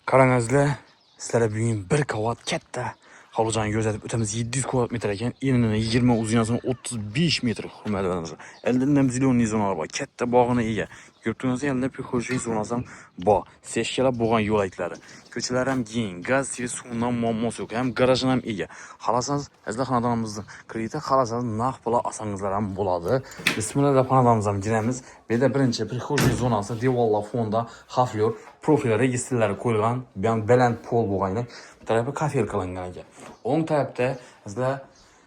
Qarangizlar, sizlarga bugun bir qavat katta hovlijoyni ko'rsatib o'tamiz. 700 kvadrat metr ekan, enini 20, uzinasini 35 metr. Hurmatli odamlar. Eldan zilonli zonalar bor. Katta bog'ini ega. Ko'rib turgansiz, elda pixo'shiy zonasi ham bor. Seshkalab bo'lgan yo'laklari. Ko'chalar ham keng, gaz, suvdan muammosi yo'q. Ham garajini ham ega. Xalasangiz, sizlar xonadonimizni krediti xalasangiz naq pula olsangizlar ham bo'ladi. Bismillah deb xonadonimizga ham kiramiz. Bu yerda birinchi pixo'shiy zonasi, devorlar fonda xaflyor, profil registrlari qo'yilgan, baland pol bo'lgan. Bu tarafı kafel qilingan ekan. O'ng tarafda sizlar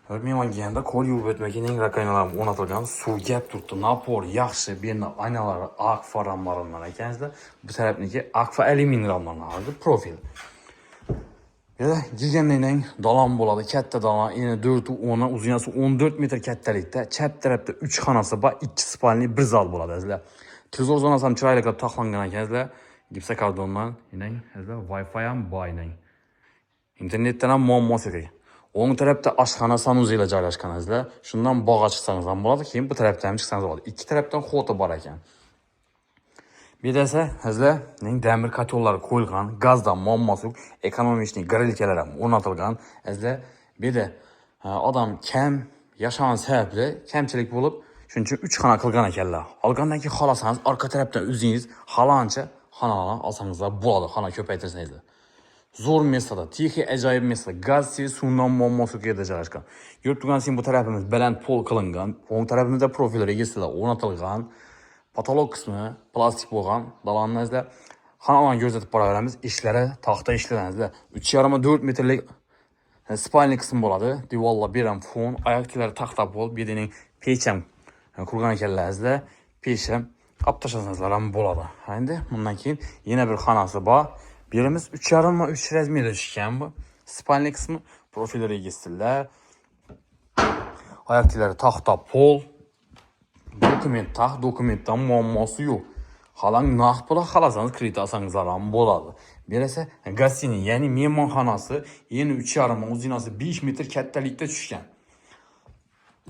men kelganda qo'l yuvib o'tmagan rakaynalar o'rnatilgan, suv gap turibdi, napor yaxshi, bu yerda aynalari akfa ramlardan ekansizlar. Bu tarafniki akfa alyumin ramlardan profil. Ya giganligining dalon bo'ladi, katta dalon, eni 4-10, uzinasi 14 metr kattalikda, chap tarafda 3 xonasi bor, 2 spalni, 1 zal bo'ladi sizlar. Televizor zonasi ham chiroyli qilib taxlangan ekansizlar. Gipsokardondan, yine sizlar Wi-Fi ham bor ekan. İnternetdan ham muammosi yo'q. O'ng tarafda oshxona sanuzilar joylashgan sizlar. Shundan bog'a chiqsangiz ham bo'ladi, keyin bu tarafdan ham chiqsangiz bo'ladi. Ikki tarafdan xoti bor ekan. Bir de ise sizlar demir katyollar qo'yilgan, gazdan muammosi yo'q, ekonomik grilkalar ham o'rnatilgan. Sizlar bir de odam kam yashagan sababli kamchilik bo'lib, shuning uchun 3 xona qilgan ekanlar. Olgandan keyin xolasangiz orqa tarafdan o'zingiz xalancha xonalarni olsangizlar bo'ladi, xona ko'paytirsangizlar. Zo'r mesada, tixi ajoyib mesada, gaz, suvdan muammosi yo'q joylashgan. Ko'rib turgansiz, bu tarafimiz baland pol qilingan, o'ng tarafimizda profil registrlar o'rnatilgan. Patolog qismi plastik bo'lgan. Daloningizda xonalarni ko'rsatib boraveramiz. Ishlari taxta ishlanadi. 3,5-4 metrlik spalni qism bo'ladi. Devorlar beram fon, oyoqlari taxta pol, bu yerning pecham qurgan ekanlaringizda, pecham olib tashlasangiz ham bo'ladi. Endi bundan keyin yana bir xonasi bor. Birimiz 3,5-3 razmerda tushgan bu. Spalni qismi, profil registrlar, oyoqlari taxta pol. Dokumentdan muammosi yo'q. Halang naq pula xalasangiz kredit olsangizlar ham bo'ladi. Bir esa gastiniy, ya'ni mehmonxonasi, eni 3,5, uzinasi 5 metr kattalikda tushgan.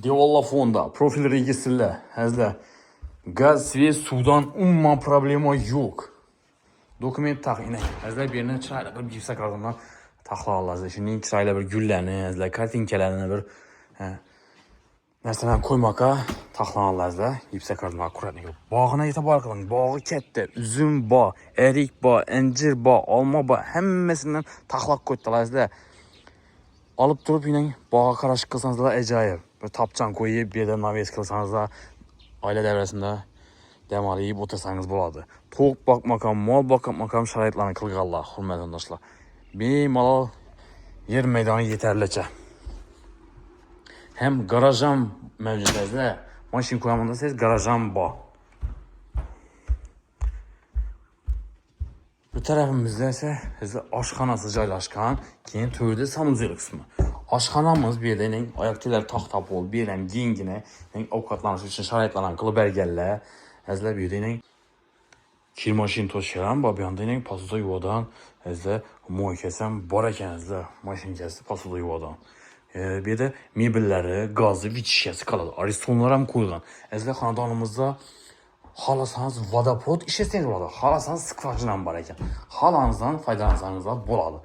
Devorlar fonda, profil registrlar, sizlar gaz, suvdan umuman problema yo'q. Dokument taqini, sizlar bu yerni chiroyli bir gipsokardondan taxlab olasiz. Shuning chiroyli bir gullarni, sizlar kartinkalarni bir narsalarni qo'ymoqqa taxlan olasizlar. Gipsokardon akkuratni yo'q. Bog'ini e'tibor qiling. Bog'i katta, uzum bor, erik bor, injir bor, olma bor, hammasidan taxlab qo'ydilarsizlar. Olib turib, yine bog'a qarash qilsangizlar ajoyib. Bir topchan qo'yib, bu yerda naves qilsangizlar, oila davrasida dam olib o'tirsangiz bo'ladi. To'q boqmoq ham, mol boqmoq ham sharoitlarni qilganlar, hurmatli do'stlar. Bemalol yer maydoni yetarlicha. Hem garajam mevcut sizlar. Mashin qo'yaman desangiz, garajam bor. Bu tarafimizda esa sizlar oshxonasi joylashgan, keyin to'rda sanuzel qismi. Oshxonamiz bu yerda oyoqchilar taxta pol, bu yerda ham kengina, ovqatlanish uchun sharoitlarni qilib berganlar. Sizlar bu yerda kir mashin to'shgan, bu yoqda posuda yuvadan, sizlar mo'ykasi ham bor ekan, sizlar mashinkasi posuda yuvadan. Bu yerda mebellari, gazi, vichishkasi qoladi. Aristonlar ham qo'yilgan. Sizlar xonadonimizda xolasangiz vodoprovod ishlasangiz bo'ladi. Xolasangiz skvajina ham bor ekan. Xolanizdan foydalansangiz bo'ladi.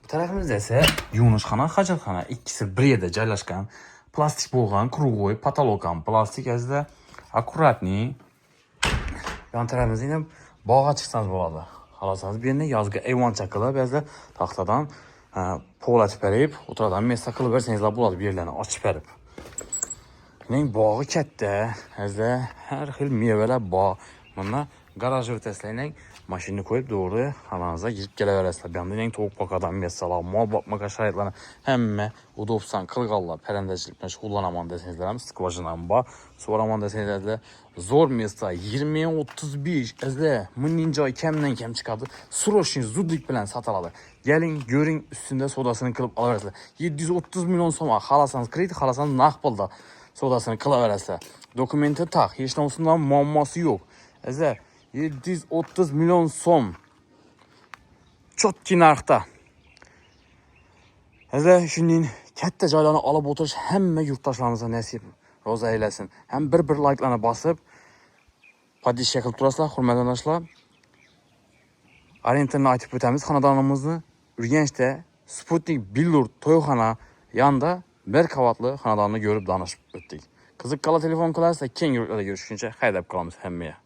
Bu tarafimizda esa yuvishxona, hojatxona ikkisi bir yerda joylashgan. Plastik bo'lgan, krugoy, patolog ham plastik, sizlar akkuratni. Yon tarafimizda ham bog'a chiqsangiz bo'ladi. Xolasangiz bu yerni yozgi ayvoncha qilib, sizlar taxtadan po'latib berib, o'tiradigan mesa qilib bersangizlar bo'ladi, bu yerlarni ochib berib. Bog'i katta, sizlar har xil mevalar bor. Bunda garaj o'rtasida mashinani qo'yib, to'g'ri xonangizga kirib kelaverasizlar. Bu yerda tovuq boqadigan mesalar, mol boqmoq sharoitlarni hamma udobsan qilganlar. Parandachilik bilan shug'ullanaman desangizlar ham skvajina ham bor. So'raman desangizlar zo'r mesa 20-35, sizlar bunning joyi kamdan kam chiqadi. Srochniy zudlik bilan sotiladi. Keling, ko'ring, ustida sodasini qilib olaverasizlar. 730 million so'm xalasangiz kredit, xalasangiz naqd pulda sodasini qilaverasizlar. Dokumenti taq, hech narsadan muammosi yo'q. Sizlar 730 million so'm chotki narxda. Sizlar shuning katta joylarni olib o'tirish hamma yurtdoshlarimizga nasib ro'za aylasin. Ham bir like'larni bosib, podishka qilib turasizlar, hurmatli do'stlar. Orientalni aytib o'tamiz xonadonimizni. Urganchda Sputnik Billur to'yxona yonida bir qavatli xonadonni ko'rib danishib o'tdik. Qiziqqan telefon qilarsa, keng yurtlarda görüşguncha haydab qolamiz hammaga.